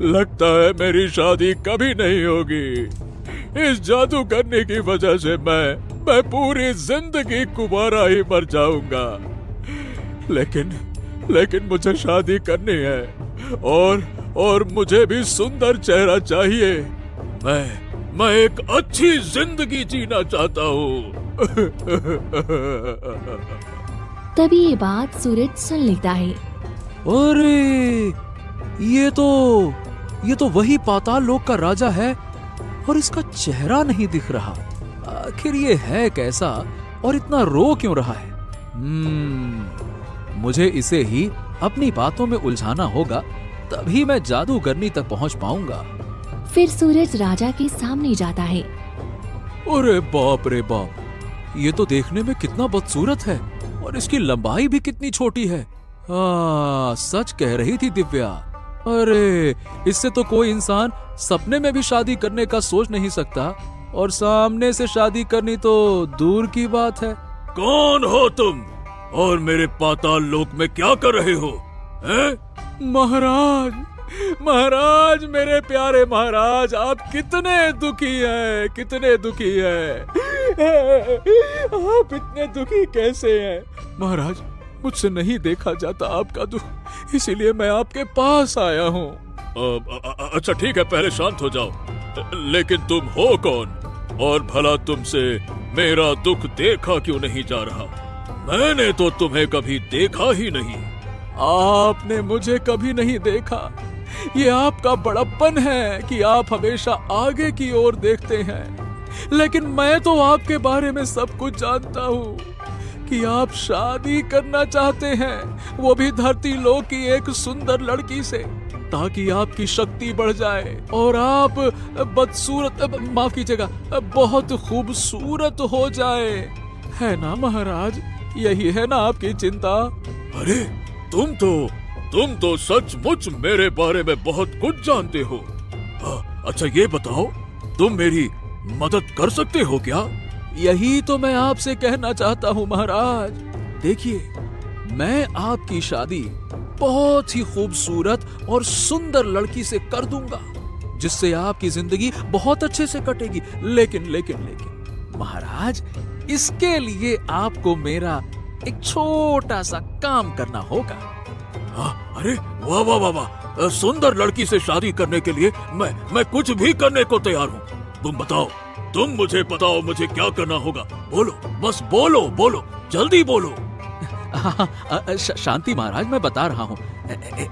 लगता है मेरी शादी कभी नहीं होगी। इस जादू करने की वजह से मैं पूरी जिंदगी कुंवारा ही मर जाऊंगा। लेकिन मुझे शादी करनी है और मुझे भी सुंदर चेहरा चाहिए। मैं एक अच्छी जिंदगी जीना चाहता हूँ। तभी ये बात सूरज सुन लेता है। अरे ये तो वही पाताल लोक का राजा है और इसका चेहरा नहीं दिख रहा। आखिर ये है कैसा और इतना रो क्यों रहा है? मुझे इसे ही अपनी बातों में उलझाना होगा, तभी मैं जादूगरनी तक पहुंच पाऊंगा। फिर सूरज राजा के सामने जाता है। अरे बाप रे बाप, ये तो देखने में कितना बदसूरत है और इसकी लंबाई भी कितनी छोटी है। सच कह रही थी दिव्या। अरे इससे तो कोई इंसान सपने में भी शादी करने का सोच नहीं सकता और सामने से शादी करनी तो दूर की बात है। कौन हो तुम और मेरे पाताल लोक में क्या कर रहे हो? महाराज, मेरे प्यारे महाराज, आप कितने दुखी हैं, कितने दुखी हैं। आप इतने दुखी कैसे हैं? महाराज, मुझसे नहीं देखा जाता आपका दुख, इसीलिए मैं आपके पास आया हूँ। अच्छा ठीक है, पहले शांत हो जाओ। लेकिन तुम हो कौन और भला तुमसे मेरा दुख देखा क्यों नहीं जा रहा? मैंने तो तुम्हें कभी देखा ही नहीं। आपने मुझे कभी नहीं देखा। ये आपका बड़प्पन है कि आप हमेशा आगे की ओर देखते हैं। लेकिन मैं तो आपके बारे में सब कुछ जानता हूँ कि आप शादी करना चाहते हैं, वो भी धरती लोक की एक सुंदर लड़की से, ताकि आपकी शक्ति बढ़ जाए और आप माफ कीजिएगा, बहुत खूबसूरत हो जाए। है ना महाराज? यही है ना आपकी चिंता? अरे तुम तो सचमुच मेरे बारे में बहुत कुछ जानते हो। अच्छा ये बताओ, तुम मेरी मदद कर सकते हो क्या? यही तो मैं आपसे कहना चाहता हूँ महाराज। देखिए, मैं आपकी शादी बहुत ही खूबसूरत और सुंदर लड़की से कर दूंगा, जिससे आपकी जिंदगी बहुत अच्छे से कटेगी। लेकिन महाराज, इसके लिए आपको मेरा एक छोटा सा काम करना होगा। अरे वाह वाह वाह वाह, सुंदर लड़की से शादी करने के लिए मैं कुछ भी करने को तैयार हूँ। तुम मुझे बताओ, मुझे क्या करना होगा? बोलो, बस बोलो, जल्दी बोलो। शांति महाराज, मैं बता रहा हूँ।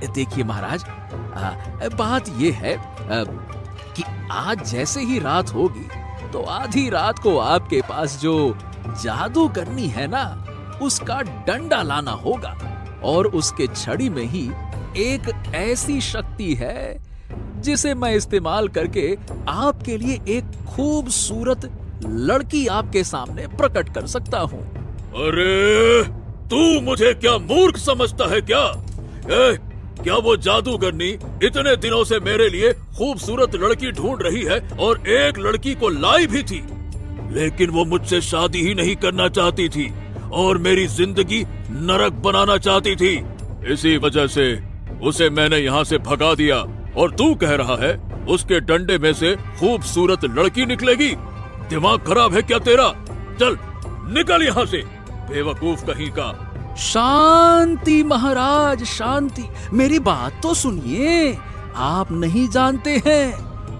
देखिए महाराज, बात ये है कि आज जैसे ही रात होगी तो आधी रात को आपके पास जो जादू करनी है ना, उसका डंडा लाना होगा और उसके छड़ी में ही एक ऐसी शक्ति है जिसे मैं इस्तेमाल करके आपके लिए एक खूबसूरत लड़की आपके सामने प्रकट कर सकता हूँ। अरे तू मुझे क्या मूर्ख समझता है क्या? क्या वो जादूगरनी इतने दिनों से मेरे लिए खूबसूरत लड़की ढूंढ रही है और एक लड़की को लाई भी थी, लेकिन वो मुझसे शादी ही नहीं करना चाहती थी और मेरी जिंदगी नरक बनाना चाहती थी। इसी वजह से उसे मैंने यहाँ से भगा दिया और तू कह रहा है उसके डंडे में से खूबसूरत लड़की निकलेगी? दिमाग खराब है क्या तेरा? चल निकल यहाँ से, बेवकूफ कहीं का। शांति महाराज, शांति। मेरी बात तो सुनिए। आप नहीं जानते हैं,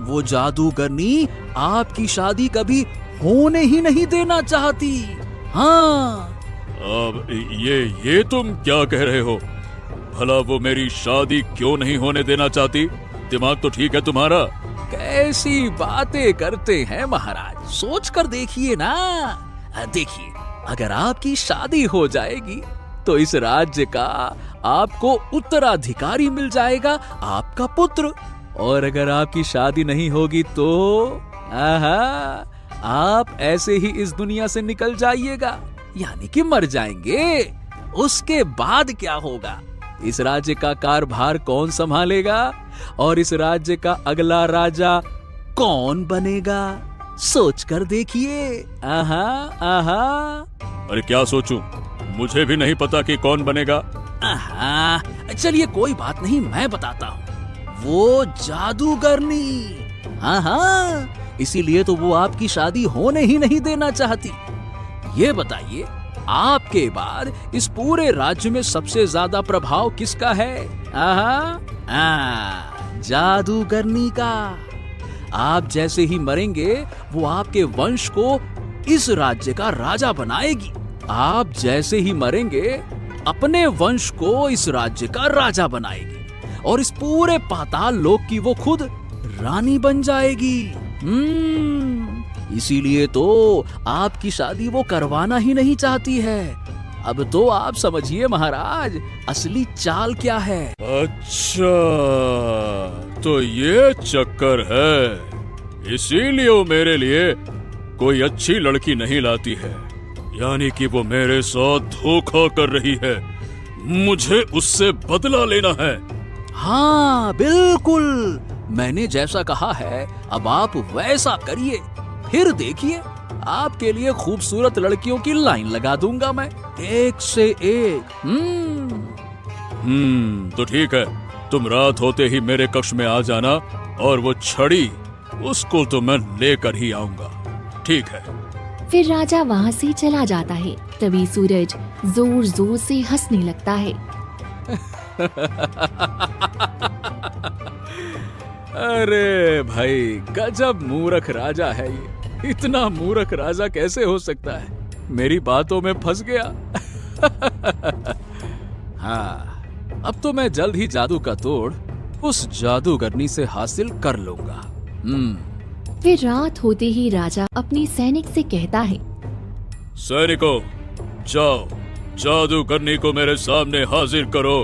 वो जादूगरनी आपकी शादी कभी होने ही नहीं देना चाहती। हाँ। अब ये तुम क्या कह रहे हो? भला वो मेरी शादी क्यों नहीं होने देना चाहती? दिमाग तो ठीक है तुम्हारा? कैसी बातें करते हैं महाराज, सोच कर देखिए ना। देखिए, अगर आपकी शादी हो जाएगी तो इस राज्य का आपको उत्तराधिकारी मिल जाएगा, आपका पुत्र। और अगर आपकी शादी नहीं होगी तो आप ऐसे ही इस दुनिया से निकल जाइएगा, यानी कि मर जाएंगे। उसके बाद क्या होगा? इस राज्य का कारभार कौन संभालेगा और इस राज्य का अगला राजा कौन बनेगा? सोच कर देखिए। अरे क्या सोचूं? मुझे भी नहीं पता कि कौन बनेगा। चलिए कोई बात नहीं, मैं बताता हूँ। वो जादूगरनी, हाँ, इसीलिए तो वो आपकी शादी होने ही नहीं देना चाहती। ये बताइए, आपके बाद इस पूरे राज्य में सबसे ज्यादा प्रभाव किसका है? जादूगरनी का। आप जैसे ही मरेंगे वो आपके वंश को इस राज्य का राजा बनाएगी। आप जैसे ही मरेंगे अपने वंश को इस राज्य का राजा बनाएगी और इस पूरे पाताल लोक की वो खुद रानी बन जाएगी। इसीलिए तो आपकी शादी वो करवाना ही नहीं चाहती है। अब तो आप समझिए महाराज, असली चाल क्या है। अच्छा, तो ये चक्कर है, इसीलिए वो मेरे लिए कोई अच्छी लड़की नहीं लाती है। यानी कि वो मेरे साथ धोखा कर रही है, मुझे उससे बदला लेना है। हाँ बिल्कुल, मैंने जैसा कहा है अब आप वैसा करिए, फिर देखिए आपके लिए खूबसूरत लड़कियों की लाइन लगा दूंगा मैं, एक से एक। तो ठीक है, तुम रात होते ही मेरे कक्ष में आ जाना और वो छड़ी, उसको तो मैं लेकर ही आऊंगा। ठीक है। फिर राजा वहाँ से चला जाता है। तभी सूरज जोर जोर से हंसने लगता है। अरे भाई, गजब मूर्ख राजा है ये। इतना मूर्ख राजा कैसे हो सकता है? मेरी बातों में फंस गया। हाँ, अब तो मैं जल्द ही जादू का तोड़ उस जादूगरनी से हासिल कर लूंगा। फिर रात होते ही राजा अपने सैनिक से कहता है, सैनिकों, जाओ जादूगरनी को मेरे सामने हाजिर करो,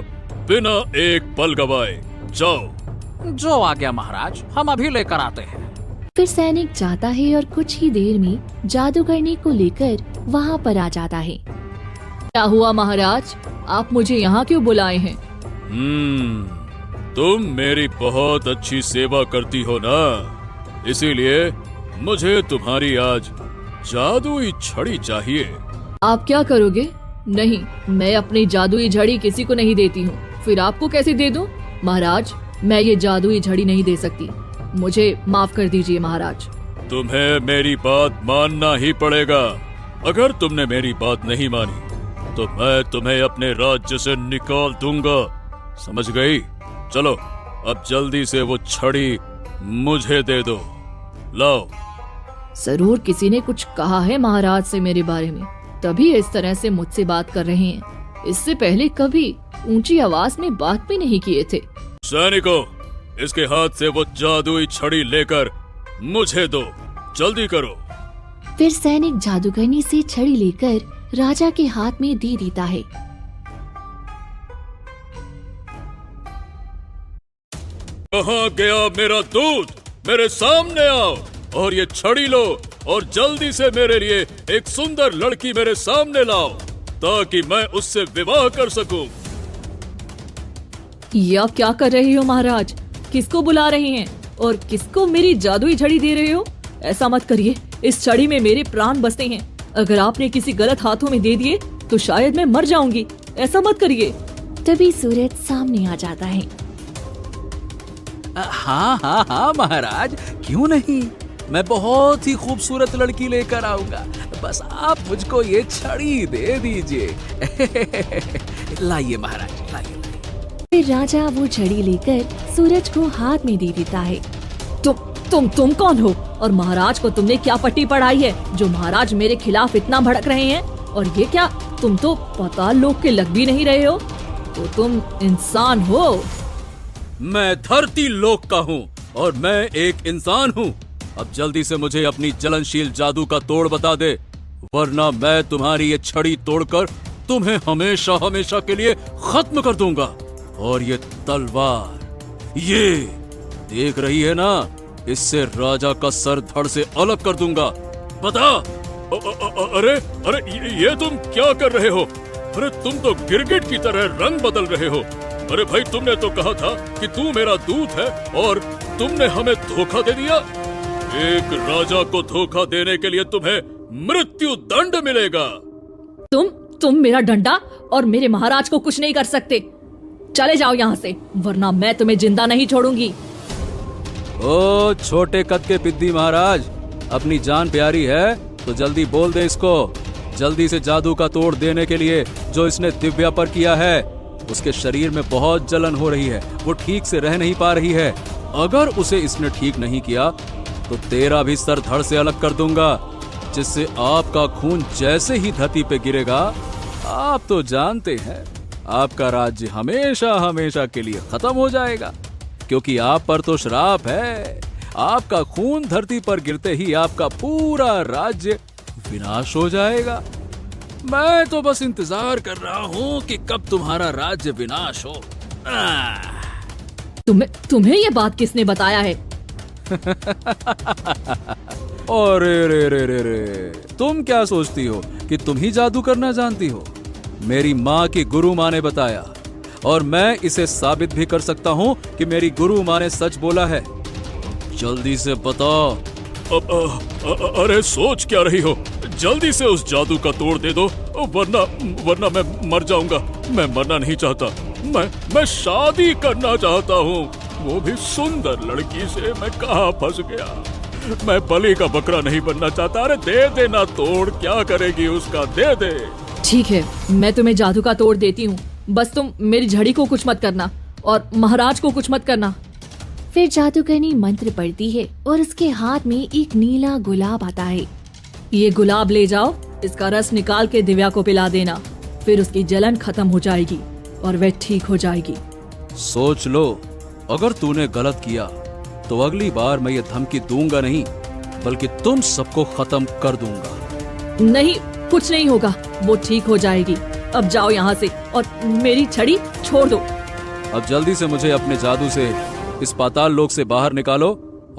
बिना एक पल गवाए। जाओ। जो आ गया महाराज, हम अभी लेकर आते हैं। फिर सैनिक जाता है और कुछ ही देर में जादूगरनी को लेकर वहाँ पर आ जाता है। क्या हुआ महाराज, आप मुझे यहाँ क्यों बुलाए हैं? तुम मेरी बहुत अच्छी सेवा करती हो ना, इसीलिए मुझे तुम्हारी आज जादुई छड़ी चाहिए। आप क्या करोगे? नहीं, मैं अपनी जादुई झड़ी किसी को नहीं देती हूँ। फिर आपको कैसे दे दूँ? महाराज, मैं ये जादुई झड़ी नहीं दे सकती, मुझे माफ कर दीजिए महाराज। तुम्हें मेरी बात मानना ही पड़ेगा। अगर तुमने मेरी बात नहीं मानी तो मैं तुम्हें अपने राज्य से निकाल दूंगा, समझ गई? चलो अब जल्दी से वो छड़ी मुझे दे दो, लाओ। जरूर किसी ने कुछ कहा है महाराज से मेरे बारे में, तभी इस तरह से मुझसे बात कर रहे हैं। इससे पहले कभी ऊंची आवाज में बात भी नहीं किए थे। सैनिकों, इसके हाथ से वो जादुई छड़ी लेकर मुझे दो, जल्दी करो। फिर सैनिक जादूगरनी से छड़ी लेकर राजा के हाथ में दे देता है। कहाँ गया मेरा दूत? मेरे सामने आओ और ये छड़ी लो और जल्दी से मेरे लिए एक सुंदर लड़की मेरे सामने लाओ ताकि मैं उससे विवाह कर सकूं। ये आप क्या कर रहे हो महाराज? किसको बुला रहे हैं और किसको मेरी जादुई छड़ी दे रहे हो? ऐसा मत करिए, इस छड़ी में मेरे प्राण बसते हैं। अगर आपने किसी गलत हाथों में दे दिए तो शायद मैं मर जाऊंगी। ऐसा मत करिए। तभी सूरज सामने आ जाता है। हाँ हाँ हाँ महाराज, क्यों नहीं, मैं बहुत ही खूबसूरत लड़की लेकर आऊंगा। बस आप मुझको ये छड़ी दे दीजिए। लाइए महाराज, लाइए। फिर राजा वो छड़ी लेकर सूरज को हाथ में दे देता है। तुम कौन हो और महाराज को तुमने क्या पट्टी पढ़ाई है जो महाराज मेरे खिलाफ इतना भड़क रहे हैं? और ये क्या, तुम तो पाताल लोक के लग भी नहीं रहे हो, तो तुम इंसान हो? मैं धरती लोक का हूँ और मैं एक इंसान हूँ। अब जल्दी से मुझे अपनी जलनशील जादू का तोड़ बता दे, वरना मैं तुम्हारी ये छड़ी तोड़कर तुम्हें हमेशा हमेशा के लिए खत्म कर दूंगा। और ये तलवार, ये देख रही है ना, इससे राजा का सर धड़ से अलग कर दूंगा। बता। अरे अरे ये तुम क्या कर रहे हो? अरे तुम तो गिरगिट की तरह रंग बदल रहे हो। अरे भाई, तुमने तो कहा था कि तू मेरा दूत है और तुमने हमें धोखा दे दिया। एक राजा को धोखा देने के लिए तुम्हें मृत्यु दंड मिलेगा। तुम मेरा डंडा और मेरे महाराज को कुछ नहीं कर सकते। चले जाओ यहाँ से, वरना मैं तुम्हें जिंदा नहीं छोड़ूंगी। ओ छोटे कद के पिद्दी महाराज, अपनी जान प्यारी है तो जल्दी बोल दे इसको। जल्दी से जादू का तोड़ देने के लिए जो इसने दिव्या पर किया है। उसके शरीर में बहुत जलन हो रही है, वो ठीक से रह नहीं पा रही है। अगर उसे इसने ठीक नहीं किया तो तेरा भी सर धड़ से अलग कर दूंगा, जिससे आपका खून जैसे ही धरती पे गिरेगा, आप तो जानते हैं आपका राज्य हमेशा हमेशा के लिए खत्म हो जाएगा, क्योंकि आप पर तो श्राप है। आपका खून धरती पर गिरते ही आपका पूरा राज्य विनाश हो जाएगा। मैं तो बस इंतजार कर रहा हूँ कि कब तुम्हारा राज्य विनाश हो। तुम्हें ये बात किसने बताया है? अरे रे रे रे रे, तुम क्या सोचती हो कि तुम ही जादू करना जानती हो? मेरी माँ की गुरु माँ ने बताया, और मैं इसे साबित भी कर सकता हूँ कि मेरी गुरु माँ ने सच बोला है। जल्दी से बताओ। अरे सोच क्या रही हो? जल्दी से उस जादू का तोड़ दे दो, वरना मैं मर जाऊंगा। मैं मरना नहीं चाहता, मैं शादी करना चाहता हूँ, वो भी सुंदर लड़की से। मैं कहाँ फंस गया? मैं बलि का बकरा नहीं बनना चाहता। अरे दे देना तोड़, क्या करेगी उसका, दे दे। ठीक है, मैं तुम्हें जादू का तोड़ देती हूँ, बस तुम मेरी झड़ी को कुछ मत करना और महाराज को कुछ मत करना। फिर जादूगरनी मंत्र पढ़ती है और उसके हाथ में एक नीला गुलाब आता है। ये गुलाब ले जाओ, इसका रस निकाल के दिव्या को पिला देना, फिर उसकी जलन खत्म हो जाएगी और वह ठीक हो जाएगी। सोच लो, अगर तूने गलत किया तो अगली बार मैं ये धमकी दूंगा नहीं, बल्कि तुम सबको खत्म कर दूंगा। नहीं, कुछ नहीं होगा, वो ठीक हो जाएगी। अब जाओ यहाँ से और मेरी छड़ी छोड़ दो। अब जल्दी से मुझे अपने जादू से इस पाताल लोक से बाहर निकालो,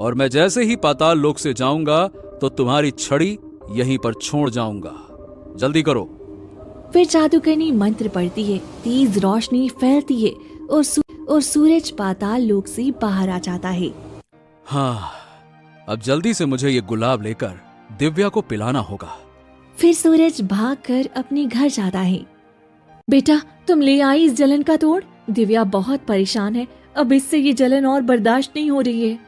और मैं जैसे ही पाताल लोक से जाऊंगा तो तुम्हारी छड़ी यहीं पर छोड़ जाऊंगा। जल्दी करो। फिर जादूगरनी मंत्र पढ़ती है, तेज रोशनी फैलती है और सूरज पाताल लोक से बाहर आ जाता है। हाँ, अब जल्दी से मुझे ये गुलाब लेकर दिव्या को पिलाना होगा। फिर सूरज भागकर अपने घर जाता है। बेटा, तुम ले आई इस जलन का तोड़? दिव्या बहुत परेशान है, अब इससे ये जलन और बर्दाश्त नहीं हो रही है।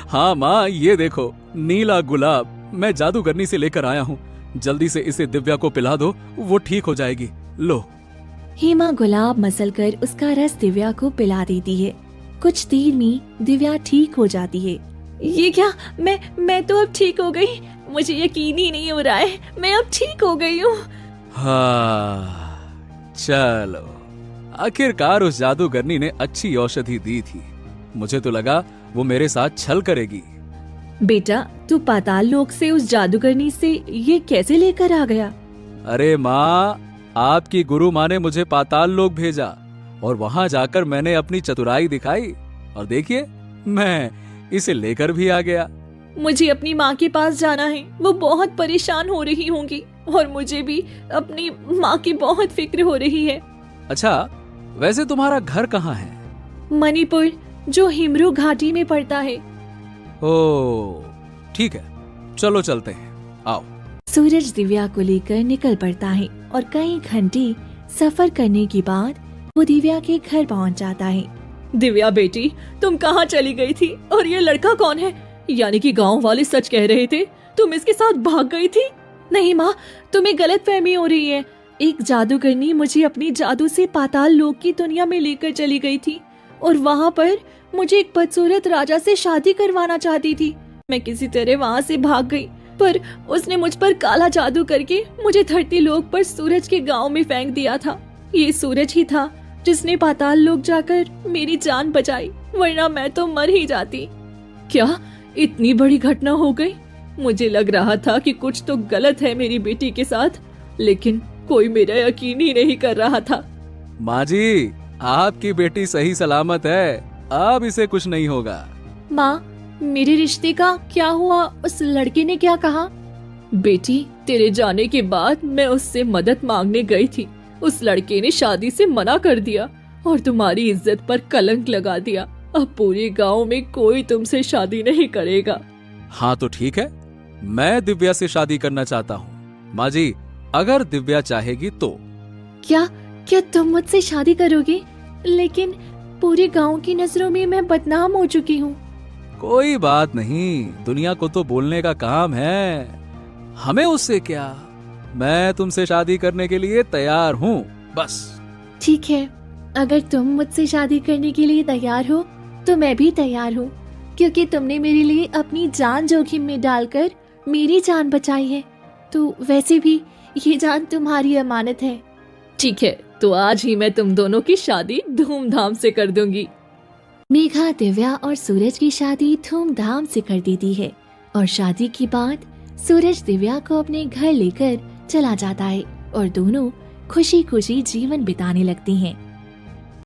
हाँ माँ, ये देखो नीला गुलाब मैं जादूगरनी से लेकर आया हूँ। जल्दी से इसे दिव्या को पिला दो, वो ठीक हो जाएगी। लो। हेमा गुलाब मसलकर उसका रस दिव्या को पिला देती है। कुछ देर में दिव्या ठीक हो जाती है। ये क्या, मैं तो अब ठीक हो गई। मुझे यकीन ही नहीं हो रहा है, मैं अब ठीक हो गई हूँ। हाँ, चलो, आखिरकार उस जादूगरनी ने अच्छी औषधि दी थी। मुझे तो लगा वो मेरे साथ छल करेगी। बेटा, तू पाताल लोक से उस जादूगरनी से ये कैसे लेकर आ गया? अरे माँ, आपकी गुरु माँ ने मुझे पाताल लोक भेजा, और वहाँ जाकर मैंने अपनी चतुराई दिखाई, और देखिए मैं इसे लेकर भी आ गया। मुझे अपनी माँ के पास जाना है, वो बहुत परेशान हो रही होंगी, और मुझे भी अपनी माँ की बहुत फिक्र हो रही है। अच्छा, वैसे तुम्हारा घर कहाँ है? मणिपुर, जो हिमरू घाटी में पड़ता है। ओह, ठीक है, चलो चलते हैं, आओ। सूरज दिव्या को लेकर निकल पड़ता है और कई घंटे सफर करने के बाद वो दिव्या के घर पहुंच जाता है। दिव्या बेटी, तुम कहाँ चली गई थी? और ये लड़का कौन है? यानी कि गांव वाले सच कह रहे थे, तुम इसके साथ भाग गई थी? नहीं माँ, तुम्हें गलतफहमी हो रही है। एक जादूगरनी मुझे अपनी जादू से पाताल लोक की दुनिया में लेकर चली गई थी, और वहाँ पर मुझे एक बदसूरत राजा से शादी करवाना चाहती थी। मैं किसी तरह वहाँ से भाग गई, पर उसने मुझ पर काला जादू करके मुझे धरती लोक पर सूरज के गांव में फेंक दिया था। ये सूरज ही था जिसने पाताल लोक जाकर मेरी जान बचाई, वरना मैं तो मर ही जाती। क्या इतनी बड़ी घटना हो गई? मुझे लग रहा था कि कुछ तो गलत है मेरी बेटी के साथ, लेकिन कोई मेरा यकीन ही नहीं कर रहा था। माँ जी, आपकी बेटी सही सलामत है, अब इसे कुछ नहीं होगा। माँ, मेरे रिश्ते का क्या हुआ? उस लड़के ने क्या कहा? बेटी, तेरे जाने के बाद मैं उससे मदद मांगने गई थी। उस लड़के ने शादी से मना कर दिया और तुम्हारी इज्जत पर कलंक लगा दिया। अब पूरे गांव में कोई तुमसे शादी नहीं करेगा। हाँ तो ठीक है, मैं दिव्या से शादी करना चाहता हूँ। माँ जी, अगर दिव्या चाहेगी तो। क्या क्या तुम मुझसे शादी करोगे? लेकिन पूरे गांव की नजरों में मैं बदनाम हो चुकी हूँ। कोई बात नहीं, दुनिया को तो बोलने का काम है, हमें उससे क्या। मैं तुमसे शादी करने के लिए तैयार हूँ, बस। ठीक है, अगर तुम मुझसे शादी करने के लिए तैयार हो तो मैं भी तैयार हूँ, क्योंकि तुमने मेरे लिए अपनी जान जोखिम में डालकर मेरी जान बचाई है, तो वैसे भी ये जान तुम्हारी अमानत है। ठीक है, तो आज ही मैं तुम दोनों की शादी धूमधाम से कर दूंगी। मेघा दिव्या और सूरज की शादी धूमधाम से कर देती है और शादी के बाद सूरज दिव्या को अपने घर लेकर चला जाता है और दोनों खुशी खुशी जीवन बिताने लगती हैं।